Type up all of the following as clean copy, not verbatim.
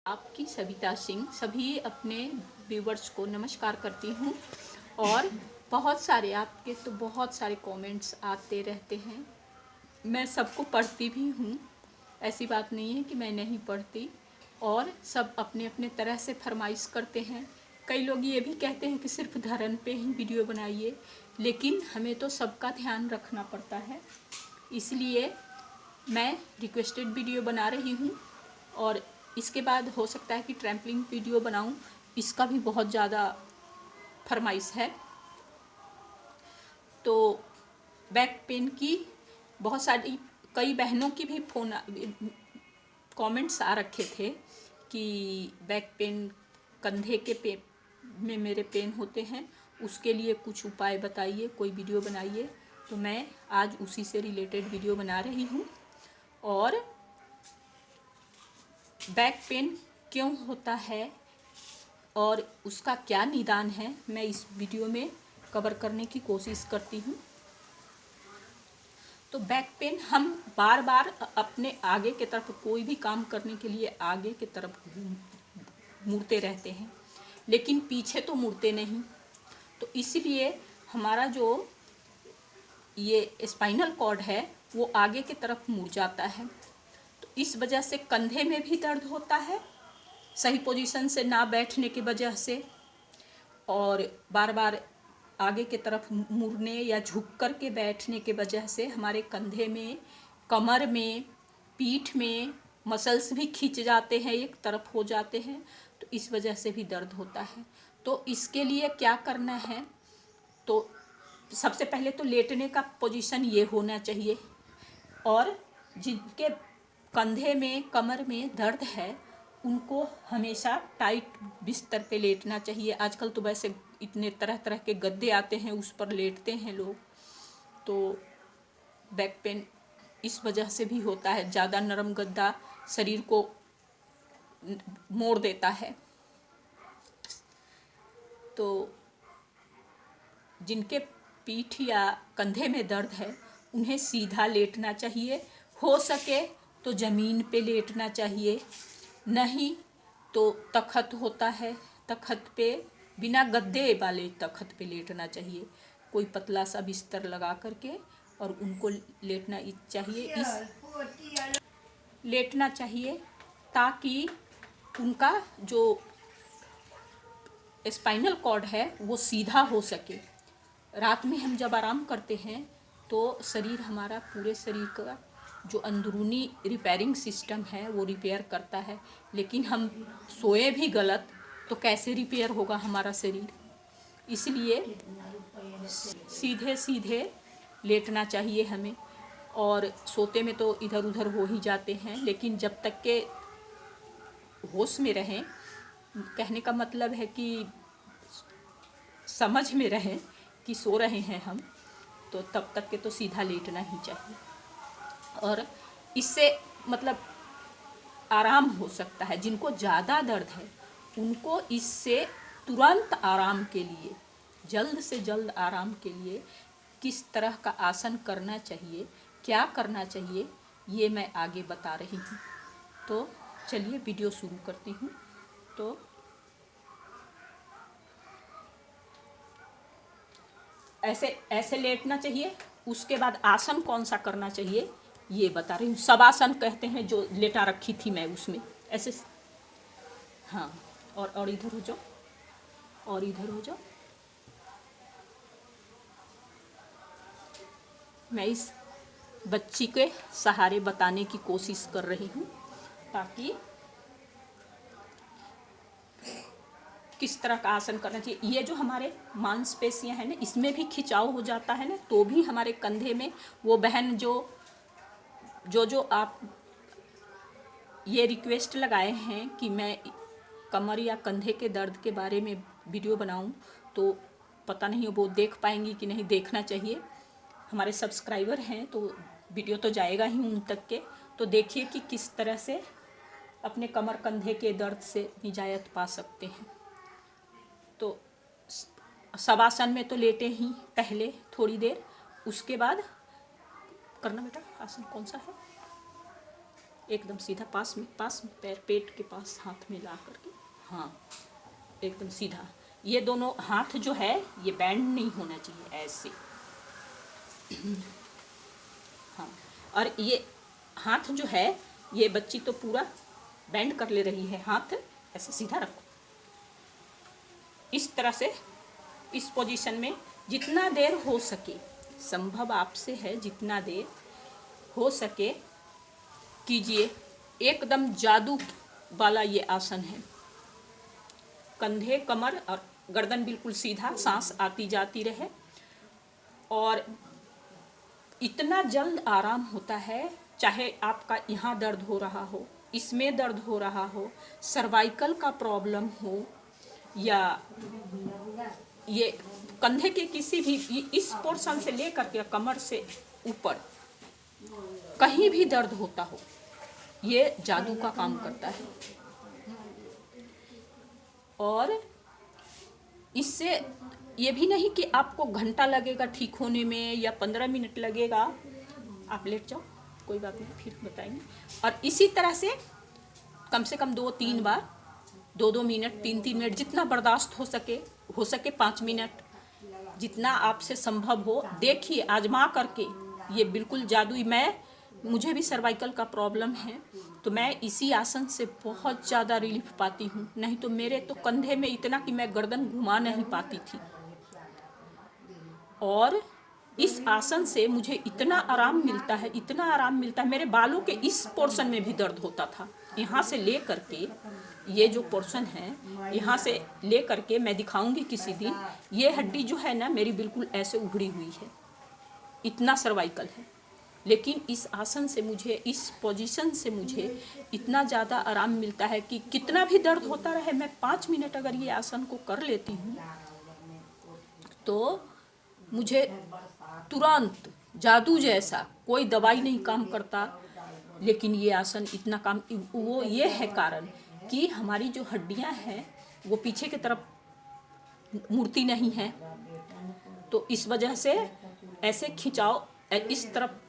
आपकी सविता सिंह सभी अपने व्यूवर्स को नमस्कार करती हूँ। और बहुत सारे कमेंट्स आते रहते हैं। मैं सबको पढ़ती भी हूँ, ऐसी बात नहीं है कि मैं नहीं पढ़ती। और सब अपने अपने तरह से फरमाइश करते हैं। कई लोग ये भी कहते हैं कि सिर्फ धर्म पे ही वीडियो बनाइए, लेकिन हमें तो सबका ध्यान रखना पड़ता है, इसलिए मैं रिक्वेस्टेड वीडियो बना रही हूँ। और इसके बाद हो सकता है कि ट्रैम्पलिंग वीडियो बनाऊं, इसका भी बहुत ज़्यादा फरमाइश है। तो बैक पेन की बहुत सारी कई बहनों की भी फ़ोन कमेंट्स आ रखे थे कि बैक पेन, कंधे के पेन में मेरे पेन होते हैं, उसके लिए कुछ उपाय बताइए, कोई वीडियो बनाइए। तो मैं आज उसी से रिलेटेड वीडियो बना रही हूँ। और बैक पेन क्यों होता है और उसका क्या निदान है, मैं इस वीडियो में कवर करने की कोशिश करती हूँ। तो बैक पेन हम बार बार अपने आगे की तरफ कोई भी काम करने के लिए आगे की तरफ मुड़ते रहते हैं, लेकिन पीछे तो मुड़ते नहीं। तो इसलिए हमारा जो ये स्पाइनल कॉर्ड है वो आगे की तरफ मुड़ जाता है। तो इस वजह से कंधे में भी दर्द होता है, सही पोजीशन से ना बैठने की वजह से, और बार बार आगे की तरफ मुड़ने या झुक कर के बैठने की वजह से हमारे कंधे में, कमर में, पीठ में मसल्स भी खींच जाते हैं, एक तरफ हो जाते हैं। तो इस वजह से भी दर्द होता है। तो इसके लिए क्या करना है, तो सबसे पहले तो लेटने का पोजीशन ये होना चाहिए। और जिनके कंधे में, कमर में दर्द है, उनको हमेशा टाइट बिस्तर पे लेटना चाहिए। आजकल तो वैसे इतने तरह तरह के गद्दे आते हैं, उस पर लेटते हैं लोग। तो बैक पेन इस वजह से भी होता है, ज़्यादा नरम गद्दा शरीर को मोड़ देता है। तो जिनके पीठ या कंधे में दर्द है, उन्हें सीधा लेटना चाहिए। हो सके तो ज़मीन पे लेटना चाहिए, नहीं तो तख़्त होता है, तख़्त पे, बिना गद्दे वाले तख़्त पे लेटना चाहिए। कोई पतला सा बिस्तर लगा करके और उनको लेटना चाहिए, ताकि उनका जो स्पाइनल कॉर्ड है वो सीधा हो सके। रात में हम जब आराम करते हैं तो शरीर हमारा, पूरे शरीर का जो अंदरूनी रिपेयरिंग सिस्टम है वो रिपेयर करता है। लेकिन हम सोए भी गलत तो कैसे रिपेयर होगा हमारा शरीर। इसलिए सीधे सीधे लेटना चाहिए हमें। और सोते में तो इधर उधर हो ही जाते हैं, लेकिन जब तक के होश में रहें, कहने का मतलब है कि समझ में रहें कि सो रहे हैं हम, तो तब तक के तो सीधा लेटना ही चाहिए। और इससे मतलब आराम हो सकता है। जिनको ज़्यादा दर्द है उनको इससे तुरंत आराम के लिए, जल्द से जल्द आराम के लिए किस तरह का आसन करना चाहिए, क्या करना चाहिए, ये मैं आगे बता रही हूँ। तो चलिए वीडियो शुरू करती हूँ। तो ऐसे लेटना चाहिए। उसके बाद आसन कौन सा करना चाहिए ये बता रही हूँ। सब आसन कहते हैं जो लेटा रखी थी मैं उसमें, ऐसे। हाँ, और इधर हो जाओ, और इधर हो जाओ। मैं इस बच्ची के सहारे बताने की कोशिश कर रही हूँ, ताकि किस तरह का आसन करना चाहिए। ये जो हमारे मांसपेशियाँ हैं ना, इसमें भी खिंचाव हो जाता है ना, तो भी हमारे कंधे में, वो बहन जो आप ये रिक्वेस्ट लगाए हैं कि मैं कमर या कंधे के दर्द के बारे में वीडियो बनाऊं, तो पता नहीं वो देख पाएंगी कि नहीं। देखना चाहिए, हमारे सब्सक्राइबर हैं तो वीडियो तो जाएगा ही उन तक के। तो देखिए कि किस तरह से अपने कमर कंधे के दर्द से निजात पा सकते हैं। तो शवासन में तो लेटे ही पहले थोड़ी देर, उसके बाद करना। बेटा आसन कौन सा है? एकदम सीधा, पास में पैर, पेट के पास हाथ में ला करके, हाँ एकदम सीधा। ये दोनों हाथ जो है ये बैंड नहीं होना चाहिए, ऐसे। हाँ, और ये हाथ जो है, ये बच्ची तो पूरा बैंड कर ले रही है, हाथ ऐसे सीधा रखो। इस तरह से, इस पोजीशन में जितना देर हो सके, संभव आपसे है जितना देर हो सके कीजिए। एकदम जादू वाला ये आसन है। कंधे, कमर और गर्दन बिल्कुल सीधा, सांस आती जाती रहे, और इतना जल्द आराम होता है। चाहे आपका यहाँ दर्द हो रहा हो, इसमें दर्द हो रहा हो, सर्वाइकल का प्रॉब्लम हो, या ये कंधे के किसी भी इस पोर्शन से लेकर के कमर से ऊपर कहीं भी दर्द होता हो, ये जादू का काम करता है। और इससे ये भी नहीं कि आपको घंटा लगेगा ठीक होने में या 15 मिनट लगेगा। आप लेट जाओ, कोई बात नहीं, फिर बताएंगे। और इसी तरह से कम से कम 2-3 बार, 2-2 मिनट, 3-3 मिनट, जितना बर्दाश्त हो सके 5 मिनट, जितना आपसे संभव हो। देखिए, आजमा करके, ये बिल्कुल जादुई। मुझे भी सर्वाइकल का प्रॉब्लम है, तो मैं इसी आसन से बहुत ज़्यादा रिलीफ पाती हूँ। नहीं तो मेरे तो कंधे में इतना कि मैं गर्दन घुमा नहीं पाती थी, और इस आसन से मुझे इतना आराम मिलता है, इतना आराम मिलता है। मेरे बालों के इस पोर्शन में भी दर्द होता था, यहाँ से ले करके, ये जो पोर्शन है यहाँ से ले करके, मैं दिखाऊंगी किसी दिन। ये हड्डी जो है ना मेरी, बिल्कुल ऐसे उभड़ी हुई है, इतना सर्वाइकल है। लेकिन इस आसन से मुझे, इस पोजीशन से मुझे इतना ज़्यादा आराम मिलता है कि कितना भी दर्द होता रहे, मैं 5 मिनट अगर ये आसन को कर लेती हूँ तो मुझे तुरंत जादू जैसा, कोई दवाई नहीं काम करता। लेकिन ये आसन इतना काम, वो ये है कारण कि हमारी जो हड्डियां हैं वो पीछे की तरफ मुड़ती नहीं है, तो इस वजह से ऐसे खिंचाव इस तरफ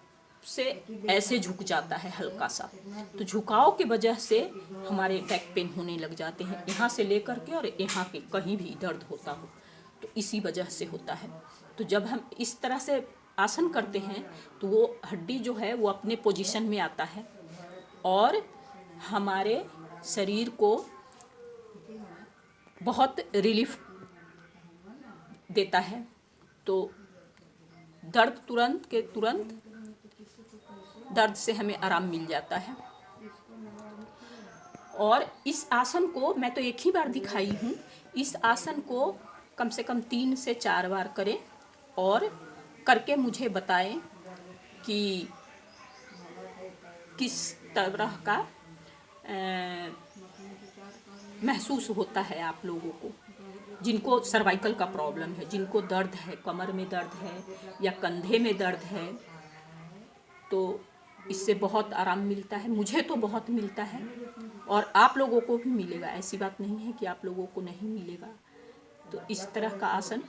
से ऐसे झुक जाता है हल्का सा, तो झुकाव की वजह से हमारे बैक पेन होने लग जाते हैं, यहाँ से लेकर के और यहाँ के कहीं भी दर्द होता हो, तो इसी वजह से होता है। तो जब हम इस तरह से आसन करते हैं तो वो हड्डी जो है वो अपने पोजीशन में आता है, और हमारे शरीर को बहुत रिलीफ देता है। तो दर्द तुरंत के तुरंत, दर्द से हमें आराम मिल जाता है। और इस आसन को मैं तो एक ही बार दिखाई हूँ, इस आसन को कम से कम 3 से 4 बार करें, और करके मुझे बताएं कि किस तरह का महसूस होता है आप लोगों को, जिनको सर्वाइकल का प्रॉब्लम है, जिनको दर्द है, कमर में दर्द है या कंधे में दर्द है, तो इससे बहुत आराम मिलता है। मुझे तो बहुत मिलता है, और आप लोगों को भी मिलेगा, ऐसी बात नहीं है कि आप लोगों को नहीं मिलेगा। तो इस तरह का आसन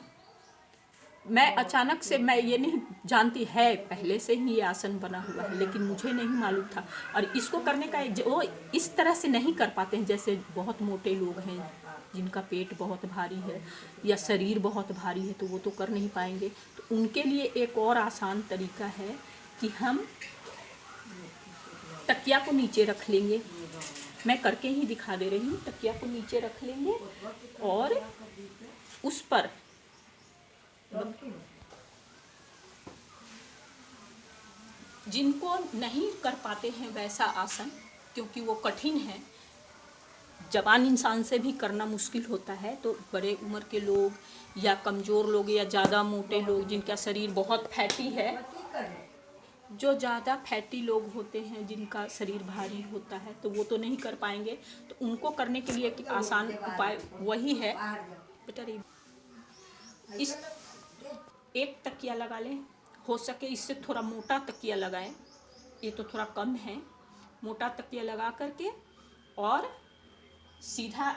मैं अचानक से, मैं ये नहीं जानती है, पहले से ही ये आसन बना हुआ है, लेकिन मुझे नहीं मालूम था। और इसको करने का वो इस तरह से नहीं कर पाते हैं, जैसे बहुत मोटे लोग हैं जिनका पेट बहुत भारी है या शरीर बहुत भारी है, तो वो तो कर नहीं पाएंगे। तो उनके लिए एक और आसान तरीका है कि हम तकिया को नीचे रख लेंगे। मैं करके ही दिखा दे रही हूँ। तकिया को नीचे रख लेंगे और उस पर जिनको नहीं कर पाते हैं वैसा आसन, क्योंकि वो कठिन है, जवान इंसान से भी करना मुश्किल होता है, तो बड़े उम्र के लोग या कमज़ोर लोग या ज़्यादा मोटे लोग जिनका शरीर बहुत फैटी है, जो ज़्यादा फैटी लोग होते हैं, जिनका शरीर भारी होता है, तो वो तो नहीं कर पाएंगे। तो उनको करने के लिए आसान उपाय वही है, बेटा इस एक तकिया लगा लें, हो सके इससे थोड़ा मोटा तकिया लगाएं, ये तो थोड़ा कम है। मोटा तकिया लगा करके और सीधा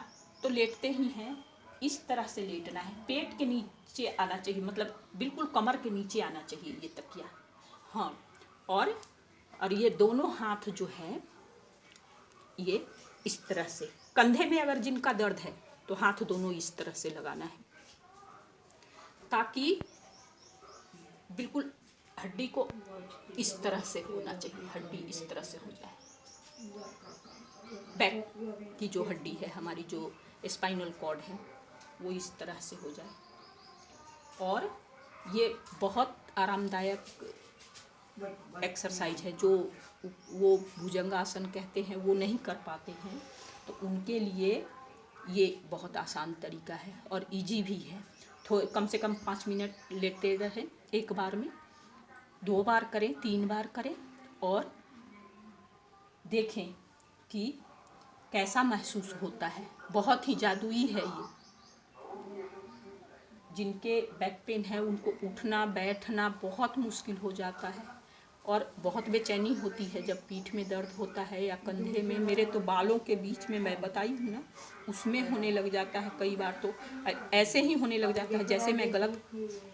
तो लेटते ही हैं, इस तरह से लेटना है, पेट के नीचे आना चाहिए, मतलब बिल्कुल कमर के नीचे आना चाहिए ये तकिया। हाँ, और ये दोनों हाथ जो है ये इस तरह से। कंधे में अगर जिनका दर्द है तो हाथ दोनों इस तरह से लगाना है, ताकि बिल्कुल हड्डी को इस तरह से होना चाहिए, हड्डी इस तरह से हो जाए। बैक की जो हड्डी है हमारी, जो स्पाइनल कॉर्ड है, वो इस तरह से हो जाए। और ये बहुत आरामदायक एक्सरसाइज है। जो वो भुजंगासन कहते हैं वो नहीं कर पाते हैं, तो उनके लिए ये बहुत आसान तरीका है और इजी भी है। कम से कम 5 मिनट लेते रहें, एक बार में 2 बार करें, 3 बार करें, और देखें कि कैसा महसूस होता है। बहुत ही जादुई है ये। जिनके बैक पेन है उनको उठना बैठना बहुत मुश्किल हो जाता है, और बहुत बेचैनी होती है जब पीठ में दर्द होता है या कंधे में। मेरे तो बालों के बीच में, मैं बताई हूँ ना, उसमें होने लग जाता है। कई बार तो ऐसे ही होने लग जाता है जैसे मैं गलत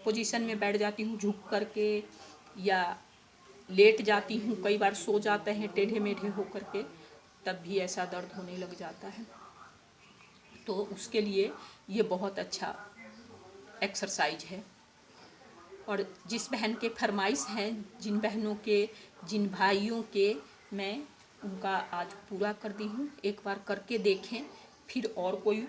पोजीशन में बैठ जाती हूँ, झुक करके या लेट जाती हूँ। कई बार सो जाते हैं टेढ़े मेढ़े हो करके, तब भी ऐसा दर्द होने लग जाता है। तो उसके लिए ये बहुत अच्छा एक्सरसाइज है। और जिस बहन के फरमाइश हैं, जिन बहनों के, जिन भाइयों के, मैं उनका आज पूरा कर दी हूँ। एक बार करके देखें, फिर और कोई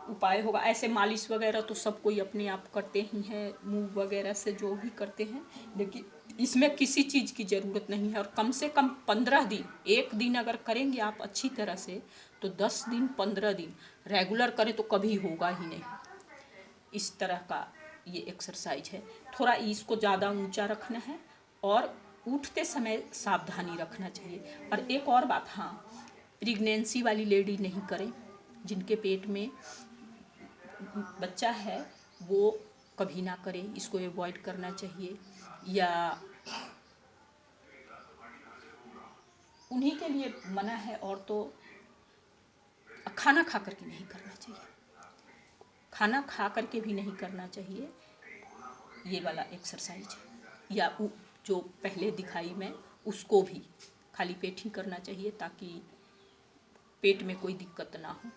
उपाय होगा। ऐसे मालिश वगैरह तो सब कोई अपने आप करते ही हैं, मुंह वगैरह से जो भी करते हैं, लेकिन इसमें किसी चीज़ की ज़रूरत नहीं है। और कम से कम 15 दिन, एक दिन अगर करेंगे आप अच्छी तरह से, तो 10 दिन 15 दिन रेगुलर करें तो कभी होगा ही नहीं। इस तरह का ये एक्सरसाइज है। थोड़ा इसको ज़्यादा ऊंचा रखना है और उठते समय सावधानी रखना चाहिए। और एक और बात, हाँ, प्रेगनेंसी वाली लेडी नहीं करें। जिनके पेट में बच्चा है वो कभी ना करें, इसको अवॉइड करना चाहिए। या उन्हीं के लिए मना है। और तो खाना खा करके नहीं करना चाहिए, खाना खा करके भी नहीं करना चाहिए ये वाला एक्सरसाइज। या जो पहले दिखाई मैं, उसको भी खाली पेट ही करना चाहिए, ताकि पेट में कोई दिक्कत ना हो।